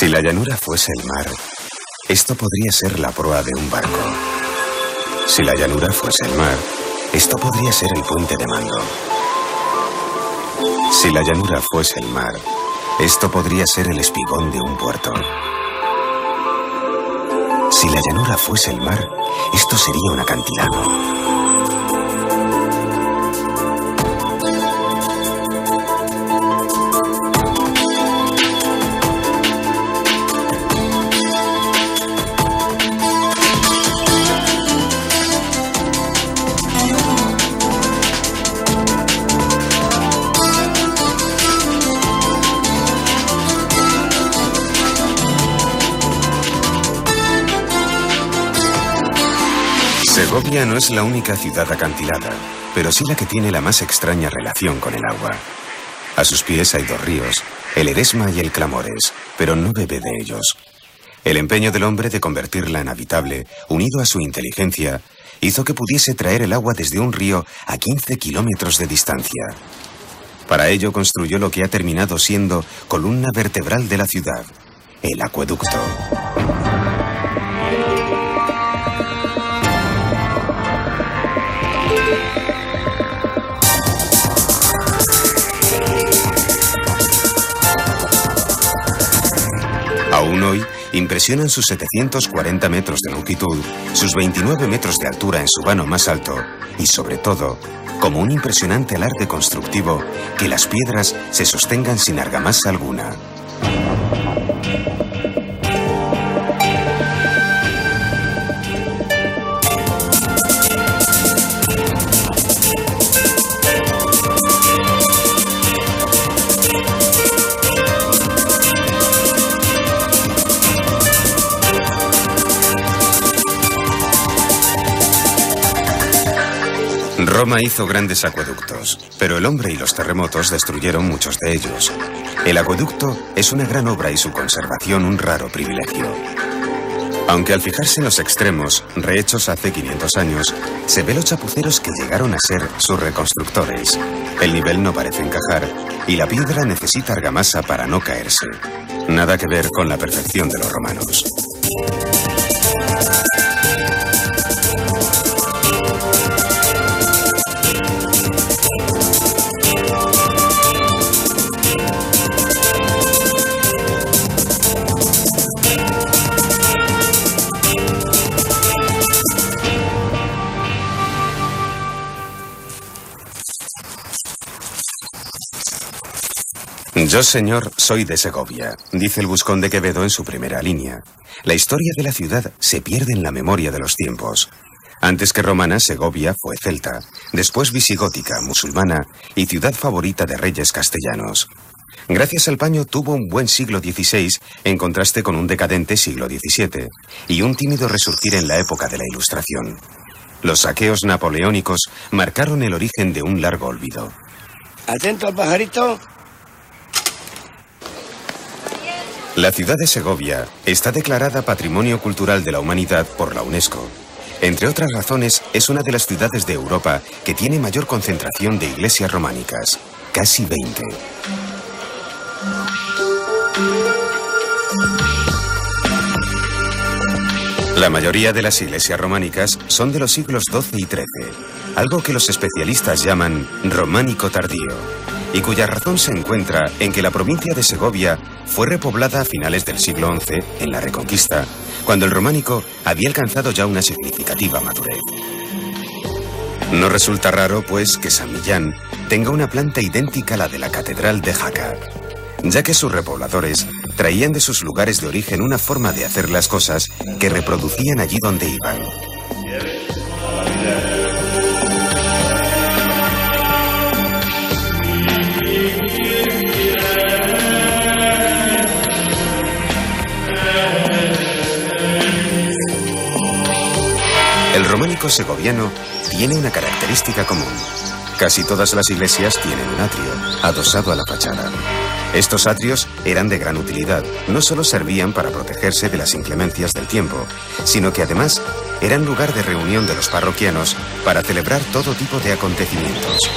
Si la llanura fuese el mar, esto podría ser la proa de un barco. Si la llanura fuese el mar, esto podría ser el puente de mando. Si la llanura fuese el mar, esto podría ser el espigón de un puerto. Si la llanura fuese el mar, esto sería un acantilado. Segovia no es la única ciudad acantilada, pero sí la que tiene la más extraña relación con el agua. A sus pies hay dos ríos, el Eresma y el Clamores, pero no bebe de ellos. El empeño del hombre de convertirla en habitable, unido a su inteligencia, hizo que pudiese traer el agua desde un río a 15 kilómetros de distancia. Para ello construyó lo que ha terminado siendo columna vertebral de la ciudad, el acueducto. Aún hoy, impresionan sus 740 metros de longitud, sus 29 metros de altura en su vano más alto y, sobre todo, como un impresionante alarde constructivo, que las piedras se sostengan sin argamasa alguna. Roma hizo grandes acueductos, pero el hombre y los terremotos destruyeron muchos de ellos. El acueducto es una gran obra y su conservación un raro privilegio. Aunque al fijarse en los extremos, rehechos hace 500 años, se ve los chapuceros que llegaron a ser sus reconstructores. El nivel no parece encajar y la piedra necesita argamasa para no caerse. Nada que ver con la perfección de los romanos. Yo, señor, soy de Segovia, dice el Buscón de Quevedo en su primera línea. La historia de la ciudad se pierde en la memoria de los tiempos. Antes que romana, Segovia fue celta, después visigótica, musulmana y ciudad favorita de reyes castellanos. Gracias al paño tuvo un buen siglo XVI en contraste con un decadente siglo XVII y un tímido resurgir en la época de la Ilustración. Los saqueos napoleónicos marcaron el origen de un largo olvido. Atento al pajarito. La ciudad de Segovia está declarada Patrimonio Cultural de la Humanidad por la UNESCO. Entre otras razones, es una de las ciudades de Europa que tiene mayor concentración de iglesias románicas, casi 20. La mayoría de las iglesias románicas son de los siglos XII y XIII, algo que los especialistas llaman románico tardío, y cuya razón se encuentra en que la provincia de Segovia fue repoblada a finales del siglo XI, en la Reconquista, cuando el románico había alcanzado ya una significativa madurez. No resulta raro, pues, que San Millán tenga una planta idéntica a la de la Catedral de Jaca, ya que sus repobladores traían de sus lugares de origen una forma de hacer las cosas que reproducían allí donde iban. El románico segoviano tiene una característica común. Casi todas las iglesias tienen un atrio, adosado a la fachada. Estos atrios eran de gran utilidad. No solo servían para protegerse de las inclemencias del tiempo, sino que además eran lugar de reunión de los parroquianos para celebrar todo tipo de acontecimientos.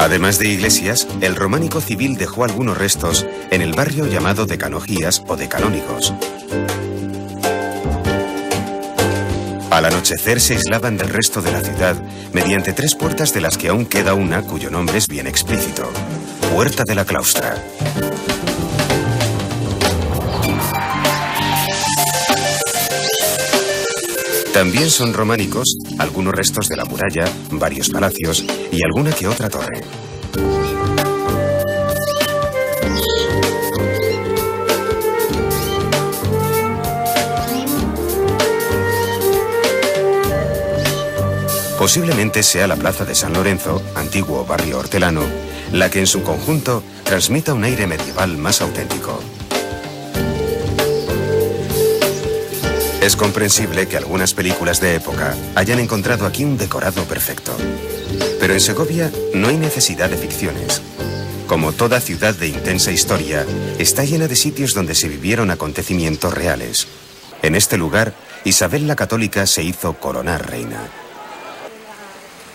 Además de iglesias, el románico civil dejó algunos restos en el barrio llamado de Canojías o de Canónigos. Al anochecer se aislaban del resto de la ciudad mediante 3 puertas, de las que aún queda una cuyo nombre es bien explícito: Puerta de la Claustra. También son románicos algunos restos de la muralla, varios palacios y alguna que otra torre. Posiblemente sea la plaza de San Lorenzo, antiguo barrio hortelano, la que en su conjunto transmita un aire medieval más auténtico. Es comprensible que algunas películas de época hayan encontrado aquí un decorado perfecto. Pero en Segovia no hay necesidad de ficciones. Como toda ciudad de intensa historia, está llena de sitios donde se vivieron acontecimientos reales. En este lugar, Isabel la Católica se hizo coronar reina.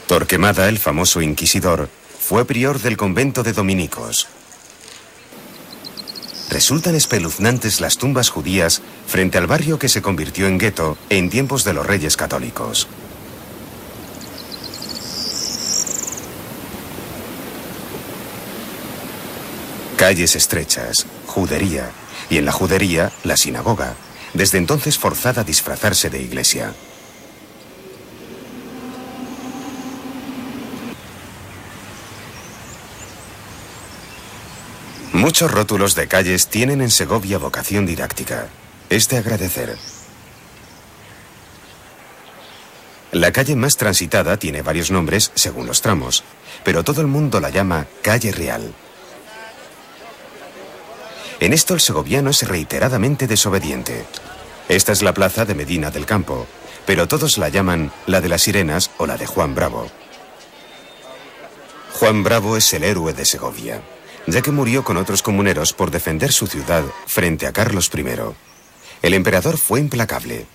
Torquemada, el famoso inquisidor, fue prior del convento de dominicos. Resultan espeluznantes las tumbas judías frente al barrio que se convirtió en gueto en tiempos de los reyes católicos. Calles estrechas, judería, y en la judería la sinagoga, desde entonces forzada a disfrazarse de iglesia. Muchos rótulos de calles tienen en Segovia vocación didáctica. Es de agradecer. La calle más transitada tiene varios nombres según los tramos, pero todo el mundo la llama Calle Real. En esto el segoviano es reiteradamente desobediente. Esta es la plaza de Medina del Campo, pero todos la llaman la de las Sirenas o la de Juan Bravo. Juan Bravo es el héroe de Segovia, ya que murió con otros comuneros por defender su ciudad frente a Carlos I. El emperador fue implacable.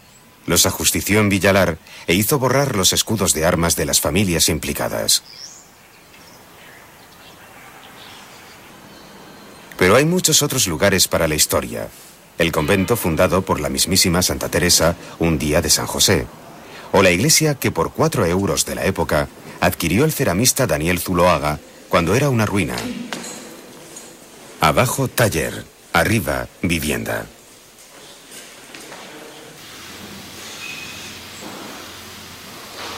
Los ajustició en Villalar e hizo borrar los escudos de armas de las familias implicadas. Pero hay muchos otros lugares para la historia. El convento fundado por la mismísima Santa Teresa un día de San José, o la iglesia que por 4 euros de la época adquirió el ceramista Daniel Zuloaga cuando era una ruina. Abajo, taller. Arriba, vivienda.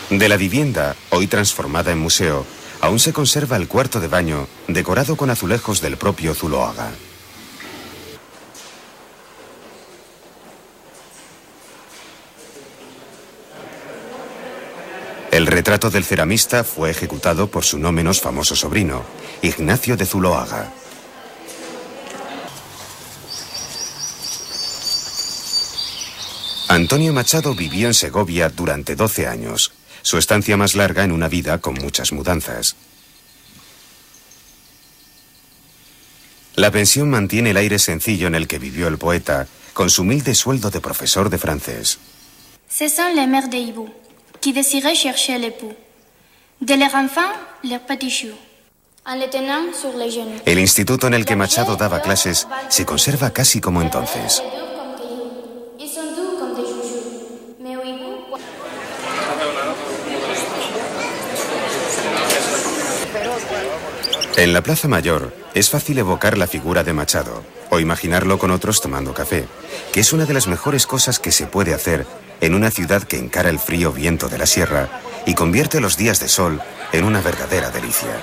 De la vivienda, hoy transformada en museo, aún se conserva el cuarto de baño, decorado con azulejos del propio Zuloaga. El retrato del ceramista fue ejecutado por su no menos famoso sobrino, Ignacio de Zuloaga. Antonio Machado vivió en Segovia durante 12 años, su estancia más larga en una vida con muchas mudanzas. La pensión mantiene el aire sencillo en el que vivió el poeta, con su humilde sueldo de profesor de francés. Ce sont les mères de hibou, qui désiraient chercher l'époux. De leurs enfants, leurs petits choux, en les tenant sur les genoux. El instituto en el que Machado daba clases se conserva casi como entonces. En la Plaza Mayor es fácil evocar la figura de Machado o imaginarlo con otros tomando café, que es una de las mejores cosas que se puede hacer en una ciudad que encara el frío viento de la sierra y convierte los días de sol en una verdadera delicia.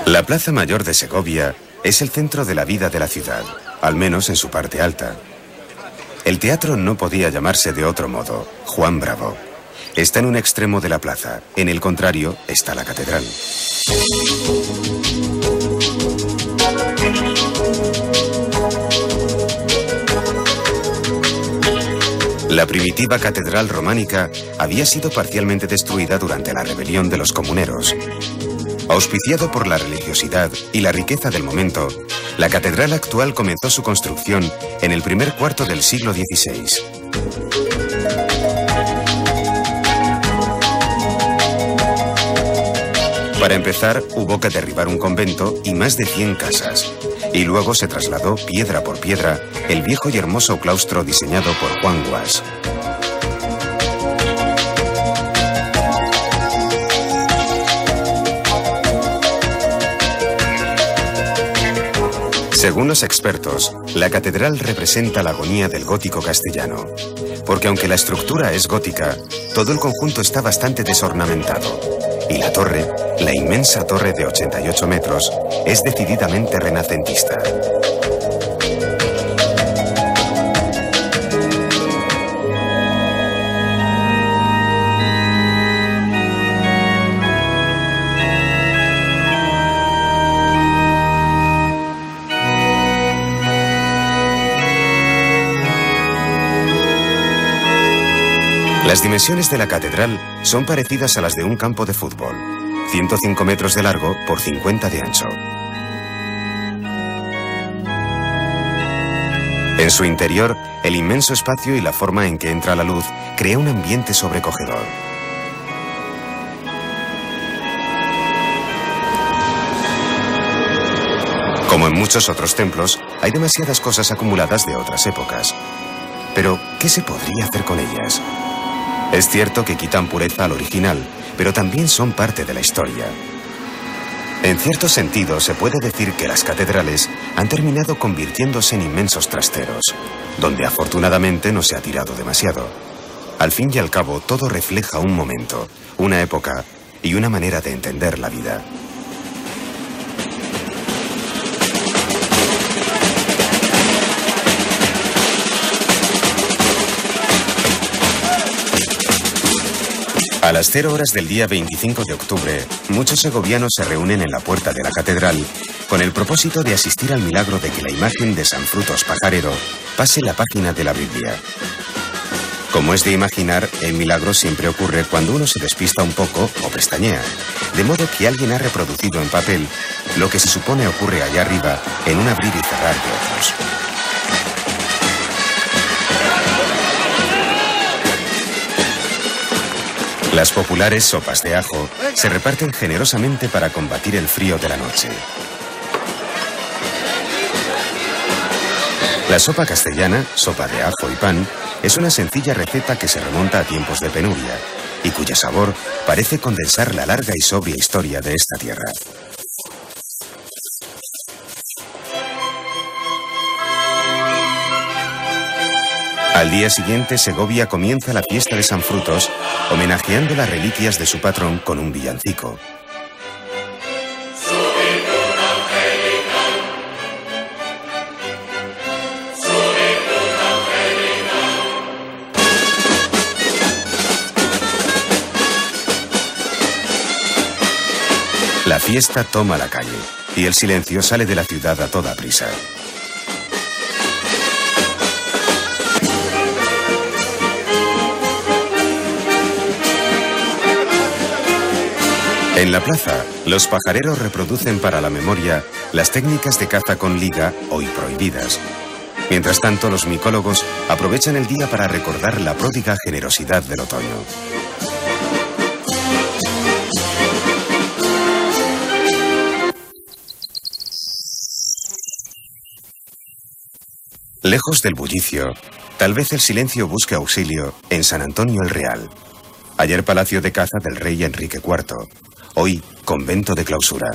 La Plaza Mayor de Segovia es el centro de la vida de la ciudad, al menos en su parte alta. El teatro no podía llamarse de otro modo, Juan Bravo. Está en un extremo de la plaza, en el contrario está la catedral. La primitiva catedral románica había sido parcialmente destruida durante la rebelión de los comuneros. Auspiciado por la religiosidad y la riqueza del momento, la catedral actual comenzó su construcción en el primer cuarto del siglo XVI. Para empezar, hubo que derribar un convento y más de 100 casas. Y luego se trasladó, piedra por piedra, el viejo y hermoso claustro diseñado por Juan Guas. Según los expertos, la catedral representa la agonía del gótico castellano, porque aunque la estructura es gótica, todo el conjunto está bastante desornamentado, y la torre, la inmensa torre de 88 metros, es decididamente renacentista. Las dimensiones de la catedral son parecidas a las de un campo de fútbol, 105 metros de largo por 50 de ancho. En su interior, el inmenso espacio y la forma en que entra la luz crea un ambiente sobrecogedor. Como en muchos otros templos, hay demasiadas cosas acumuladas de otras épocas. Pero, ¿qué se podría hacer con ellas? Es cierto que quitan pureza al original, pero también son parte de la historia. En cierto sentido, se puede decir que las catedrales han terminado convirtiéndose en inmensos trasteros, donde afortunadamente no se ha tirado demasiado. Al fin y al cabo, todo refleja un momento, una época y una manera de entender la vida. A las 0 horas del día 25 de octubre, muchos segovianos se reúnen en la puerta de la catedral con el propósito de asistir al milagro de que la imagen de San Frutos Pajarero pase la página de la Biblia. Como es de imaginar, el milagro siempre ocurre cuando uno se despista un poco o pestañea, de modo que alguien ha reproducido en papel lo que se supone ocurre allá arriba en un abrir y cerrar de ojos. Las populares sopas de ajo se reparten generosamente para combatir el frío de la noche. La sopa castellana, sopa de ajo y pan, es una sencilla receta que se remonta a tiempos de penuria y cuyo sabor parece condensar la larga y sobria historia de esta tierra. Al día siguiente, Segovia comienza la fiesta de San Frutos, homenajeando las reliquias de su patrón con un villancico. La fiesta toma la calle y el silencio sale de la ciudad a toda prisa. En la plaza, los pajareros reproducen para la memoria las técnicas de caza con liga, hoy prohibidas. Mientras tanto, los micólogos aprovechan el día para recordar la pródiga generosidad del otoño. Lejos del bullicio, tal vez el silencio busque auxilio en San Antonio el Real. Ayer palacio de caza del rey Enrique IV. Hoy, convento de clausura.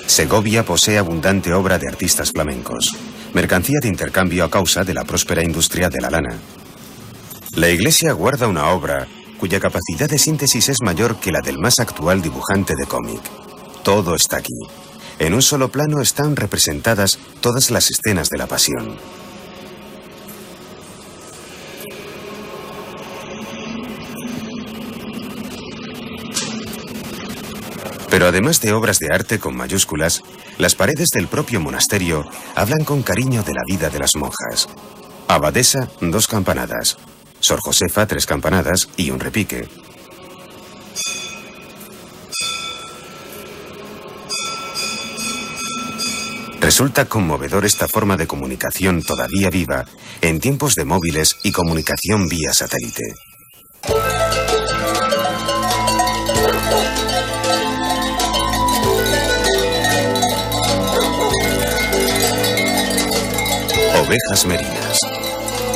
Segovia posee abundante obra de artistas flamencos, mercancía de intercambio a causa de la próspera industria de la lana. La iglesia guarda una obra cuya capacidad de síntesis es mayor que la del más actual dibujante de cómic. Todo está aquí. En un solo plano están representadas todas las escenas de la pasión. Pero además de obras de arte con mayúsculas, las paredes del propio monasterio hablan con cariño de la vida de las monjas. Abadesa, 2 campanadas. Sor Josefa, 3 campanadas y un repique. Resulta conmovedor esta forma de comunicación todavía viva en tiempos de móviles y comunicación vía satélite. Ovejas merinas.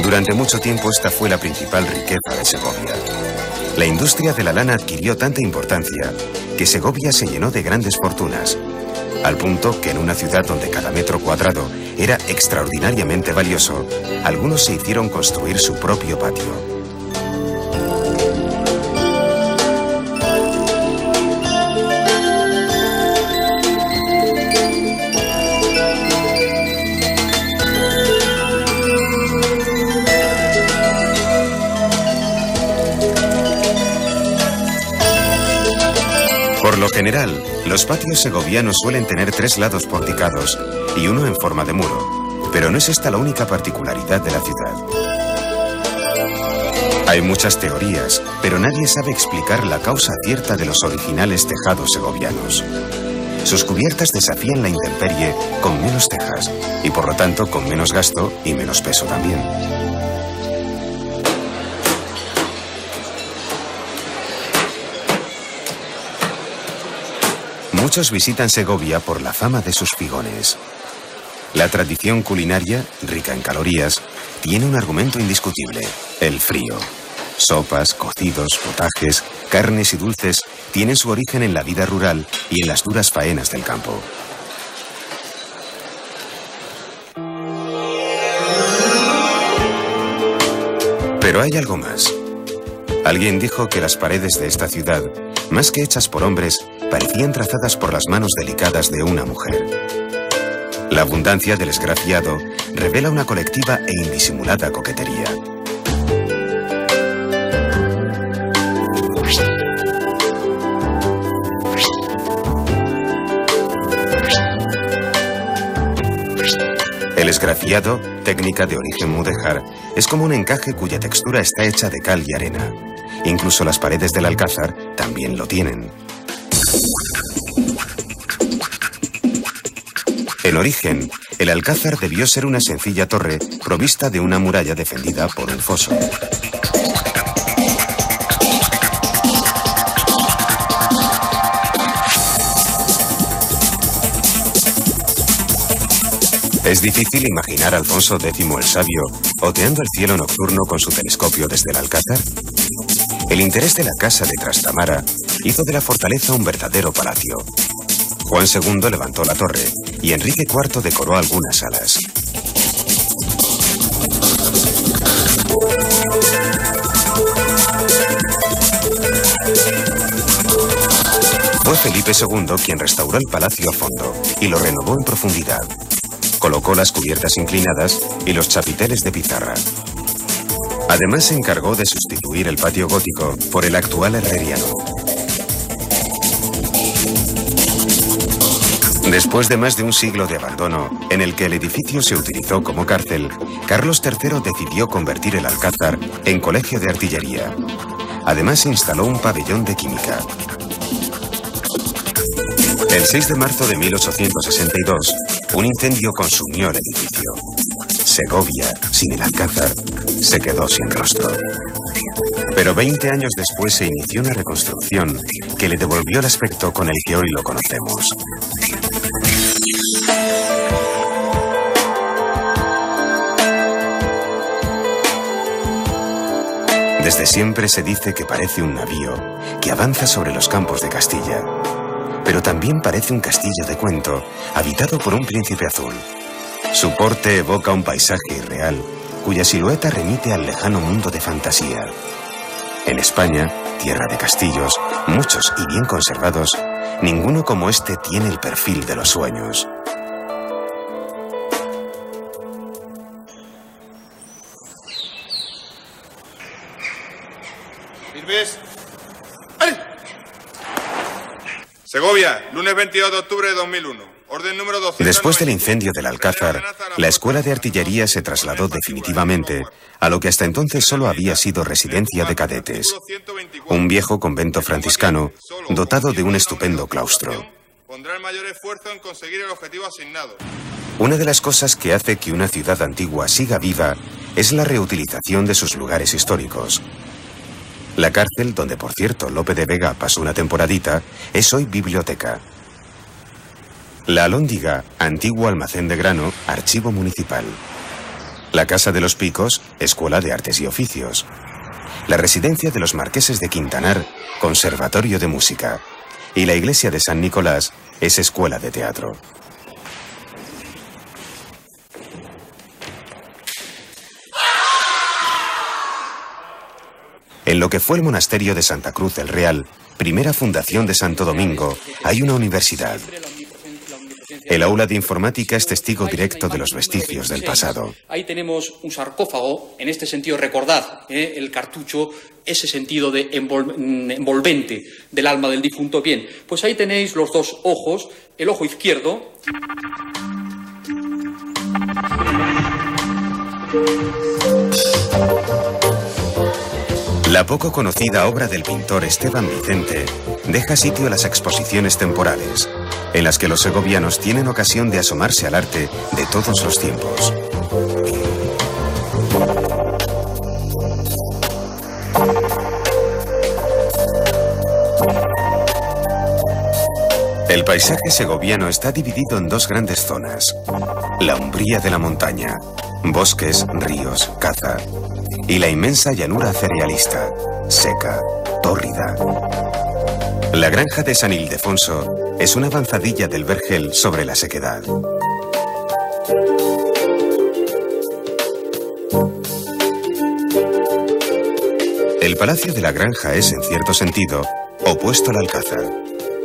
Durante mucho tiempo esta fue la principal riqueza de Segovia. La industria de la lana adquirió tanta importancia que Segovia se llenó de grandes fortunas, al punto que en una ciudad donde cada metro cuadrado era extraordinariamente valioso, algunos se hicieron construir su propio patio. Por lo general, los patios segovianos suelen tener 3 lados porticados y uno en forma de muro, pero no es esta la única particularidad de la ciudad. Hay muchas teorías, pero nadie sabe explicar la causa cierta de los originales tejados segovianos. Sus cubiertas desafían la intemperie con menos tejas y por lo tanto con menos gasto y menos peso también. Muchos visitan Segovia por la fama de sus figones. La tradición culinaria, rica en calorías, tiene un argumento indiscutible: el frío. Sopas, cocidos, potajes, carnes y dulces tienen su origen en la vida rural y en las duras faenas del campo. Pero hay algo más. Alguien dijo que las paredes de esta ciudad, más que hechas por hombres, parecían trazadas por las manos delicadas de una mujer. La abundancia del esgrafiado revela una colectiva e indisimulada coquetería. El esgrafiado, técnica de origen mudéjar, es como un encaje cuya textura está hecha de cal y arena. Incluso las paredes del alcázar también lo tienen. En origen, el alcázar debió ser una sencilla torre provista de una muralla defendida por un foso. Es difícil imaginar a Alfonso X el Sabio oteando el cielo nocturno con su telescopio desde el alcázar. El interés de la casa de Trastamara hizo de la fortaleza un verdadero palacio. Juan II levantó la torre y Enrique IV decoró algunas salas. Fue Felipe II quien restauró el palacio a fondo y lo renovó en profundidad. Colocó las cubiertas inclinadas y los chapiteles de pizarra. Además se encargó de sustituir el patio gótico por el actual herreriano. Después de más de un siglo de abandono, en el que el edificio se utilizó como cárcel, Carlos III decidió convertir el Alcázar en colegio de artillería. Además se instaló un pabellón de química. El 6 de marzo de 1862, un incendio consumió el edificio. Segovia, sin el Alcázar, se quedó sin rostro. Pero 20 años después se inició una reconstrucción que le devolvió el aspecto con el que hoy lo conocemos. Desde siempre se dice que parece un navío que avanza sobre los campos de Castilla. Pero también parece un castillo de cuento, habitado por un príncipe azul. Su porte evoca un paisaje irreal, cuya silueta remite al lejano mundo de fantasía. En España, tierra de castillos, muchos y bien conservados, ninguno como este tiene el perfil de los sueños. ¿Sirves? Segovia, lunes 22 de octubre de 2001. Orden número 200. Después del incendio del Alcázar, la escuela de artillería se trasladó definitivamente a lo que hasta entonces solo había sido residencia de cadetes. Un viejo convento franciscano dotado de un estupendo claustro. Pondrá el mayor esfuerzo en conseguir el objetivo asignado. Una de las cosas que hace que una ciudad antigua siga viva es la reutilización de sus lugares históricos. La cárcel, donde por cierto Lope de Vega pasó una temporadita, es hoy biblioteca. La Alhóndiga, antiguo almacén de grano, archivo municipal. La Casa de los Picos, Escuela de Artes y Oficios. La residencia de los Marqueses de Quintanar, Conservatorio de Música. Y la iglesia de San Nicolás es escuela de teatro. En lo que fue el monasterio de Santa Cruz del Real, primera fundación de Santo Domingo, hay una universidad. El aula de informática es testigo directo de los vestigios del pasado. Ahí tenemos un sarcófago, en este sentido recordad el cartucho, ese sentido de envolvente del alma del difunto. Bien, pues ahí tenéis los dos ojos, el ojo izquierdo. La poco conocida obra del pintor Esteban Vicente deja sitio a las exposiciones temporales, en las que los segovianos tienen ocasión de asomarse al arte de todos los tiempos. El paisaje segoviano está dividido en dos grandes zonas: la umbría de la montaña, bosques, ríos, caza, y la inmensa llanura cerealista, seca, tórrida. La granja de San Ildefonso es una avanzadilla del Vergel sobre la sequedad. El palacio de la granja es, en cierto sentido, opuesto al Alcázar.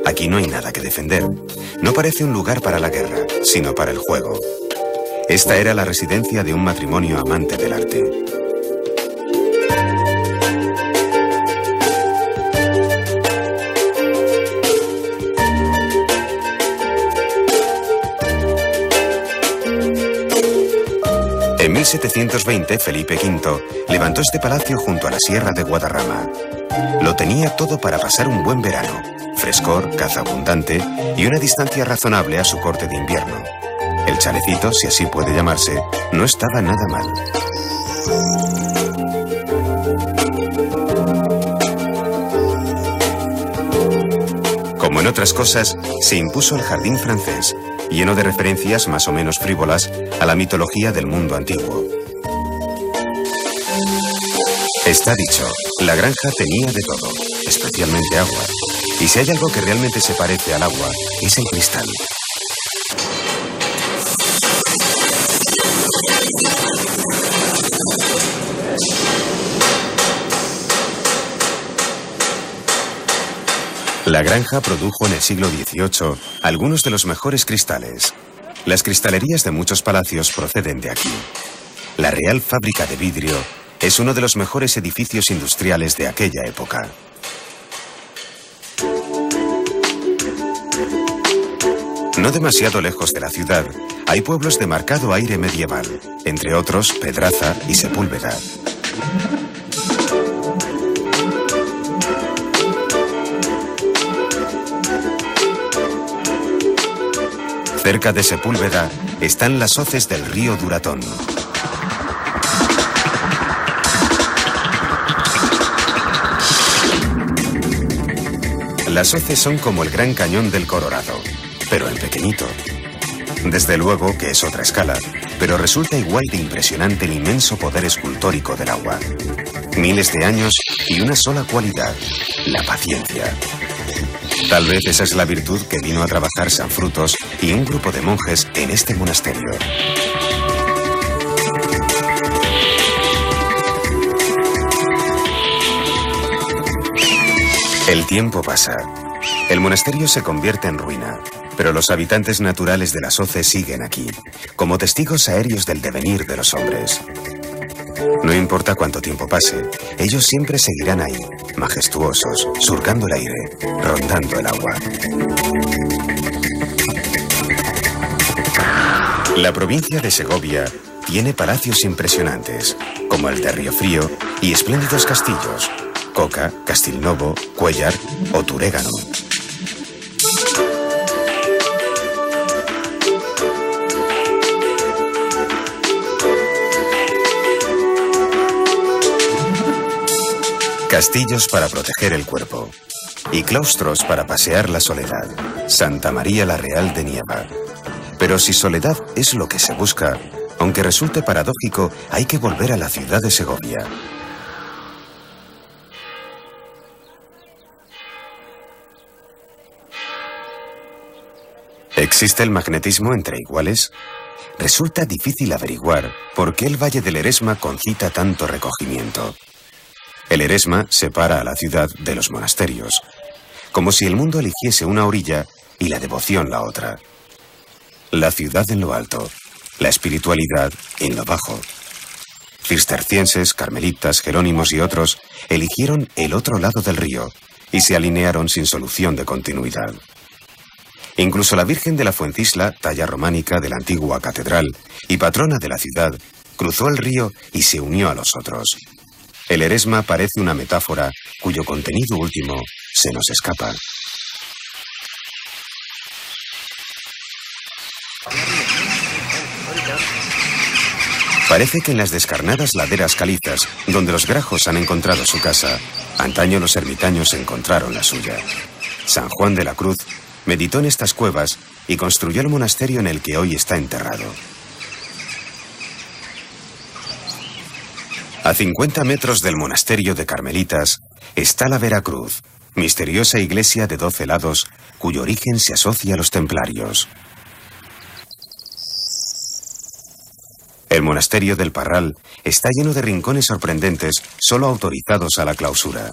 Aquí no hay nada que defender. No parece un lugar para la guerra, sino para el juego. Esta era la residencia de un matrimonio amante del arte. En 1720, Felipe V levantó este palacio junto a la Sierra de Guadarrama. Lo tenía todo para pasar un buen verano: frescor, caza abundante y una distancia razonable a su corte de invierno. El chalecito, si así puede llamarse, no estaba nada mal. Como en otras cosas, se impuso el jardín francés, lleno de referencias más o menos frívolas a la mitología del mundo antiguo. Está dicho, la granja tenía de todo, especialmente agua. Y si hay algo que realmente se parece al agua, es el cristal. La granja produjo en el siglo XVIII algunos de los mejores cristales. Las cristalerías de muchos palacios proceden de aquí. La Real Fábrica de Vidrio es uno de los mejores edificios industriales de aquella época. No demasiado lejos de la ciudad, hay pueblos de marcado aire medieval, entre otros Pedraza y Sepúlveda. Cerca de Sepúlveda están las hoces del río Duratón. Las hoces son como el Gran Cañón del Colorado, pero en pequeñito. Desde luego que es otra escala, pero resulta igual de impresionante el inmenso poder escultórico del agua. Miles de años y una sola cualidad: la paciencia. Tal vez esa es la virtud que vino a trabajar San Frutos y un grupo de monjes en este monasterio. El tiempo pasa. El monasterio se convierte en ruina, pero los habitantes naturales de las hoces siguen aquí, como testigos aéreos del devenir de los hombres. No importa cuánto tiempo pase, ellos siempre seguirán ahí, majestuosos, surcando el aire, rondando el agua. La provincia de Segovia tiene palacios impresionantes, como el de Riofrío, y espléndidos castillos: Coca, Castilnovo, Cuéllar o Turégano. Castillos para proteger el cuerpo y claustros para pasear la soledad. Santa María la Real de Nieva. Pero si soledad es lo que se busca, Aunque resulte paradójico, hay que volver a la ciudad de Segovia. ¿Existe el magnetismo entre iguales? Resulta difícil averiguar por qué el Valle del Eresma concita tanto recogimiento. El Eresma separa a la ciudad de los monasterios, como si el mundo eligiese una orilla y la devoción la otra. La ciudad en lo alto, la espiritualidad en lo bajo. Cistercienses, carmelitas, jerónimos y otros eligieron el otro lado del río y se alinearon sin solución de continuidad. Incluso la Virgen de la Fuencisla, talla románica de la antigua catedral y patrona de la ciudad, cruzó el río y se unió a los otros. El Eresma parece una metáfora cuyo contenido último se nos escapa. Parece que en las descarnadas laderas calizas, donde los grajos han encontrado su casa, antaño los ermitaños encontraron la suya. San Juan de la Cruz meditó en estas cuevas y construyó el monasterio en el que hoy está enterrado. A 50 metros del monasterio de Carmelitas está la Veracruz, misteriosa iglesia de 12 lados cuyo origen se asocia a los templarios. El monasterio del Parral está lleno de rincones sorprendentes solo autorizados a la clausura.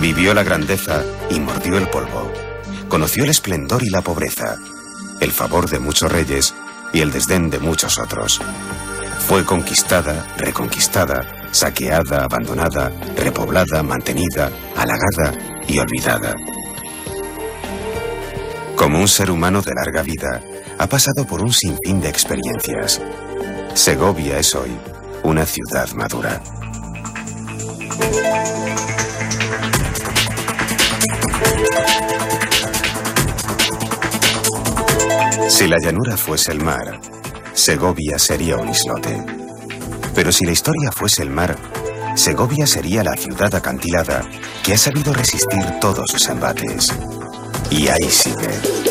Vivió la grandeza y mordió el polvo. Conoció el esplendor y la pobreza, el favor de muchos reyes y el desdén de muchos otros. Fue conquistada, reconquistada, saqueada, abandonada, repoblada, mantenida, halagada y olvidada. Como un ser humano de larga vida, ha pasado por un sinfín de experiencias. Segovia es hoy una ciudad madura. Si la llanura fuese el mar, Segovia sería un islote. Pero si la historia fuese el mar, Segovia sería la ciudad acantilada que ha sabido resistir todos sus embates. Y ahí sigue.